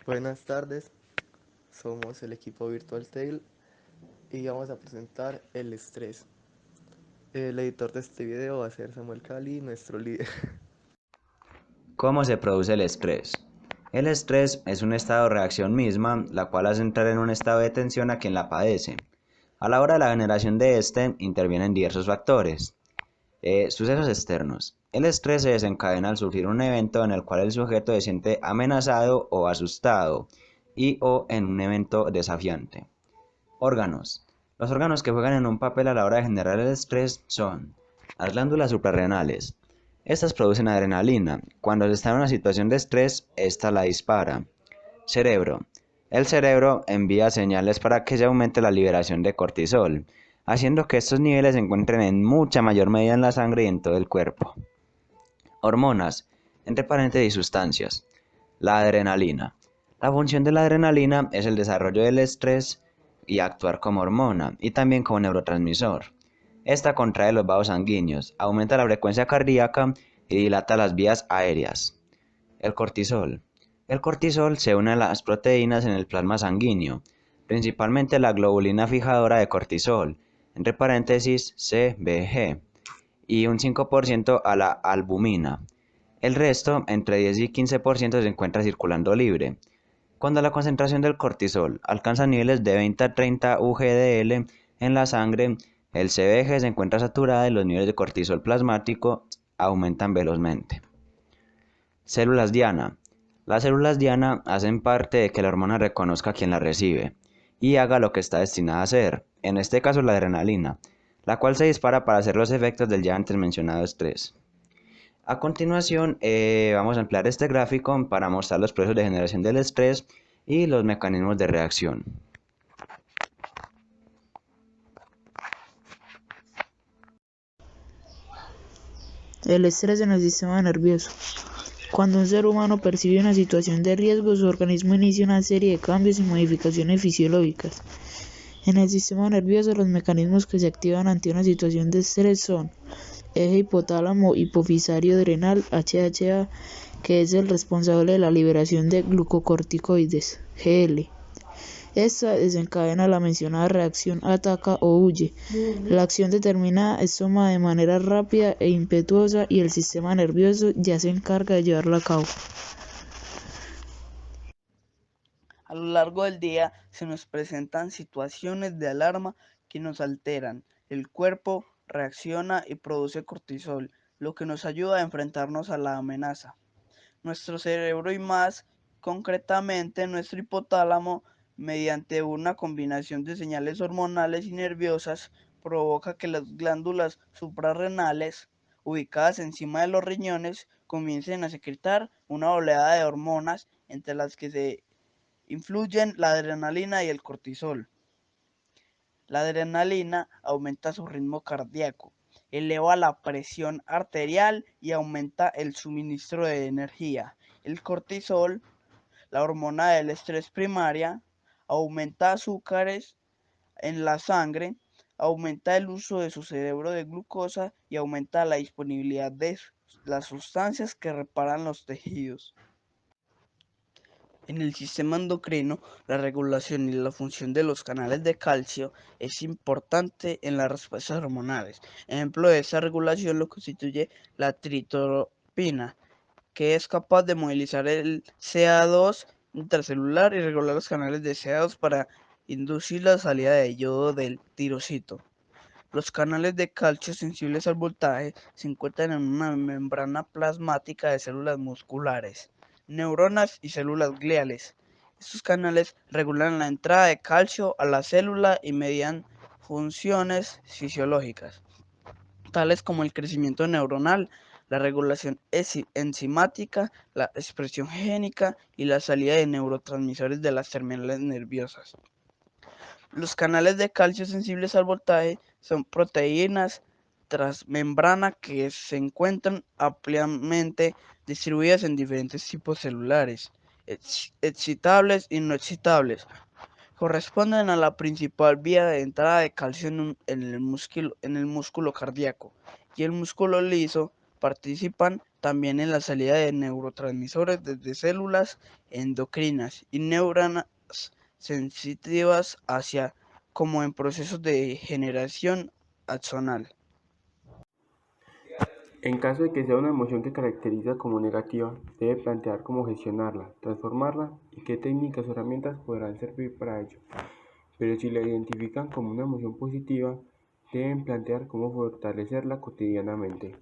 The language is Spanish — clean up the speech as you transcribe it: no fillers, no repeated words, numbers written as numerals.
Buenas tardes, somos el equipo Virtual Tail y vamos a presentar el estrés. El editor de este video va a ser Samuel Cali, nuestro líder. ¿Cómo se produce el estrés? El estrés es un estado de reacción misma, la cual hace entrar en un estado de tensión a quien la padece. A la hora de la generación de este, intervienen diversos factores. Sucesos externos. El estrés se desencadena al surgir un evento en el cual el sujeto se siente amenazado o asustado y o en un evento desafiante. Órganos. Los órganos que juegan en un papel a la hora de generar el estrés son las glándulas suprarrenales. Estas producen adrenalina. Cuando se está en una situación de estrés, esta la dispara. Cerebro. El cerebro envía señales para que se aumente la liberación de cortisol, haciendo que estos niveles se encuentren en mucha mayor medida en la sangre y en todo el cuerpo. Hormonas, entre paréntesis sustancias. La adrenalina. La función de la adrenalina es el desarrollo del estrés y actuar como hormona y también como neurotransmisor. Esta contrae los vasos sanguíneos, aumenta la frecuencia cardíaca y dilata las vías aéreas. El cortisol. El cortisol se une a las proteínas en el plasma sanguíneo, principalmente la globulina fijadora de cortisol, entre paréntesis CBG, y un 5% a la albumina. El resto, entre 10 y 15%, se encuentra circulando libre. Cuando la concentración del cortisol alcanza niveles de 20 a 30 UGDL en la sangre, el CBG se encuentra saturada y los niveles de cortisol plasmático aumentan velozmente. Células diana. Las células diana hacen parte de que la hormona reconozca a quien la recibe y haga lo que está destinada a hacer, en este caso la adrenalina, la cual se dispara para hacer los efectos del ya antes mencionado estrés. A continuación, vamos a emplear este gráfico para mostrar los procesos de generación del estrés y los mecanismos de reacción. El estrés en el sistema nervioso. Cuando un ser humano percibe una situación de riesgo, su organismo inicia una serie de cambios y modificaciones fisiológicas. En el sistema nervioso, los mecanismos que se activan ante una situación de estrés son eje hipotálamo hipofisario adrenal (HHA), que es el responsable de la liberación de glucocorticoides (GL). Esta desencadena la mencionada reacción ataca o huye. La acción determinada es tomada de manera rápida e impetuosa y el sistema nervioso ya se encarga de llevarla a cabo. A lo largo del día se nos presentan situaciones de alarma que nos alteran. El cuerpo reacciona y produce cortisol, lo que nos ayuda a enfrentarnos a la amenaza. Nuestro cerebro y más concretamente nuestro hipotálamo, mediante una combinación de señales hormonales y nerviosas, provoca que las glándulas suprarrenales, ubicadas encima de los riñones, comiencen a secretar una oleada de hormonas entre las que se influyen la adrenalina y el cortisol. La adrenalina aumenta su ritmo cardíaco, eleva la presión arterial y aumenta el suministro de energía. El cortisol, la hormona del estrés primaria, aumenta azúcares en la sangre, aumenta el uso de su cerebro de glucosa y aumenta la disponibilidad de las sustancias que reparan los tejidos. En el sistema endocrino, la regulación y la función de los canales de calcio es importante en las respuestas hormonales. Ejemplo de esta regulación lo constituye la tritropina, que es capaz de movilizar el CA2 intracelular y regular los canales de CA2 para inducir la salida de yodo del tirocito. Los canales de calcio sensibles al voltaje se encuentran en una membrana plasmática de células musculares, neuronas y células gliales. Estos canales regulan la entrada de calcio a la célula y median funciones fisiológicas, tales como el crecimiento neuronal, la regulación enzimática, la expresión génica y la salida de neurotransmisores de las terminales nerviosas. Los canales de calcio sensibles al voltaje son proteínas transmembrana que se encuentran ampliamente distribuidas en diferentes tipos celulares, excitables y no excitables. Corresponden a la principal vía de entrada de calcio en el músculo cardíaco y el músculo liso. Participan también en la salida de neurotransmisores desde células endocrinas y neuronas sensitivas hacia como en procesos de generación axonal. En caso de que sea una emoción que caracteriza como negativa, debe plantear cómo gestionarla, transformarla y qué técnicas o herramientas podrán servir para ello. Pero si la identifican como una emoción positiva, deben plantear cómo fortalecerla cotidianamente.